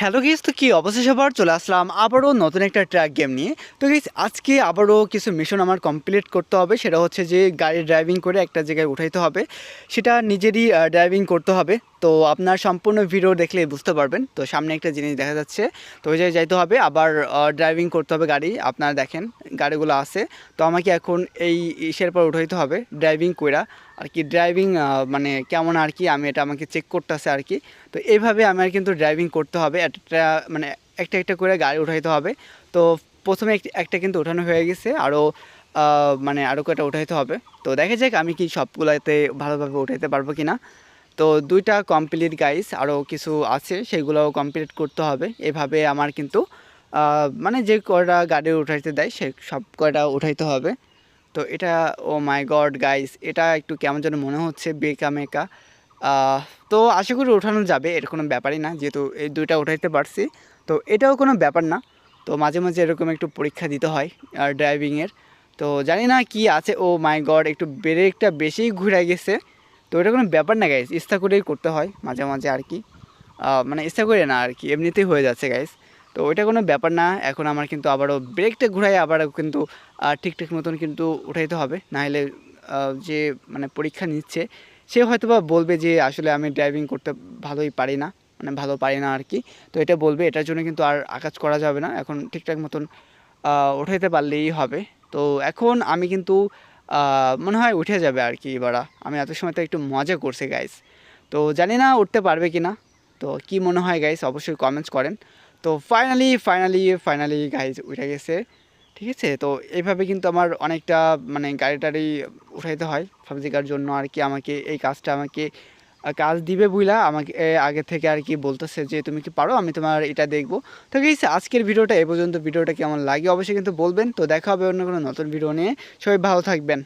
Hello guys, তো কি অবস্থা সবার? চলে আসলাম আবারও নতুন একটা ট্র্যাক গেম নিয়ে। তো গাইস আজকে আবারও কিছু মিশন আমার কমপ্লিট করতে হবে। সেটা হচ্ছে যে গাড়ি ড্রাইভিং করে একটা জায়গায় উঠাইতে হবে, সেটা নিজেরই ড্রাইভিং করতে হবে। তো আপনার সম্পূর্ণ ভিডিও দেখলে বুঝতে পারবেন। তো সামনে একটা জিনিস দেখা যাচ্ছে, তো ওই জায়গায় যাইতে হবে, আবার ড্রাইভিং করতে হবে গাড়ি। আপনারা দেখেন গাড়িগুলো আছে। তো আমাকে এখন এই ইসের পর উঠাইতে হবে ড্রাইভিং কইরা আর কি। ড্রাইভিং মানে কেমন আর কি, আমি এটা আমাকে চেক করতেছে আর কি। তো এইভাবে আমার কিন্তু ড্রাইভিং করতে হবে, একটা মানে একটা একটা করে গাড়ি উঠাইতে হবে। তো প্রথমে একটা কিন্তু ওঠানো হয়ে গেছে, আরও মানে আরও কয়টা উঠাইতে হবে। তো দেখা যাক আমি কি সবগুলোতে ভালোভাবে উঠাইতে পারবো কি না। তো দুইটা কমপ্লিট গাইস, আরও কিছু আছে সেগুলোও কমপ্লিট করতে হবে। এভাবে আমার কিন্তু মানে যে কয়টা গাড়ি উঠাইতে দেয় সে সব কয়টা উঠাইতে হবে। তো এটা, ও মাই গড গাইস, এটা একটু কেমন যেন মনে হচ্ছে বেকা মেকা। আহ, তো আশা করি ওঠানো যাবে, এর কোনো ব্যাপারই না, যেহেতু এই দুইটা উঠাইতে পারছি। তো এটাও কোনো ব্যাপার না। তো মাঝে মাঝে এরকম একটু পরীক্ষা দিতে হয় আর ড্রাইভিংয়ের। তো জানি না কি আছে, ও মাই গড একটু ব্রেকটা বেশিই ঘুরে গেছে। তো এটা কোনো ব্যাপার না গাইস, ইচ্ছা করেই করতে হয় মাঝে মাঝে আর কি। মানে ইচ্ছা করে না আর কি, এমনিতেই হয়ে যাচ্ছে গাইস। তো ওইটা কোনো ব্যাপার না। এখন আমার কিন্তু আবারও ব্রেকটা ঘুরাই আবারও কিন্তু ঠিকঠাক মতন কিন্তু উঠাইতে হবে, নাহলে যে মানে পরীক্ষা নিচ্ছে সে হয়তো বা বলবে যে আসলে আমি ড্রাইভিং করতে ভালোই পারি না, মানে ভালো পারি না আর কি। তো এটা বলবে, এটার জন্য কিন্তু আর আকাজ করা যাবে না, এখন ঠিকঠাক মতন উঠাইতে পারলেই হবে। তো এখন আমি কিন্তু মনে হয় উঠে যাবে আর কি এবার। আমি এত সময় তো একটু মজা করছি গাইস। তো জানি না উঠতে পারবে কি না। তো কি মনে হয় গাইস অবশ্যই কমেন্টস করেন। তো ফাইনালি ফাইনালি ফাইনালি গাইস উঠে গেছে। ঠিক আছে, তো এইভাবে কিন্তু আমার অনেকটা মানে গাড়ি টাড়ি উঠাইতে হয় সবজিকার জন্য আর কি। আমাকে এই কাজটা আমাকে কাজ দিবে বুইলা আমাকে আগে থেকে আর কি বলতেছে যে তুমি কি পারো, আমি তোমার এটা দেখবো। তো গাইস আজকের ভিডিওটা এ পর্যন্ত। ভিডিওটা কেমন লাগে অবশ্যই কিন্তু বলবেন। তো দেখা হবে অন্য কোনো নতুন ভিডিও নিয়ে। সবাই ভালো থাকবেন।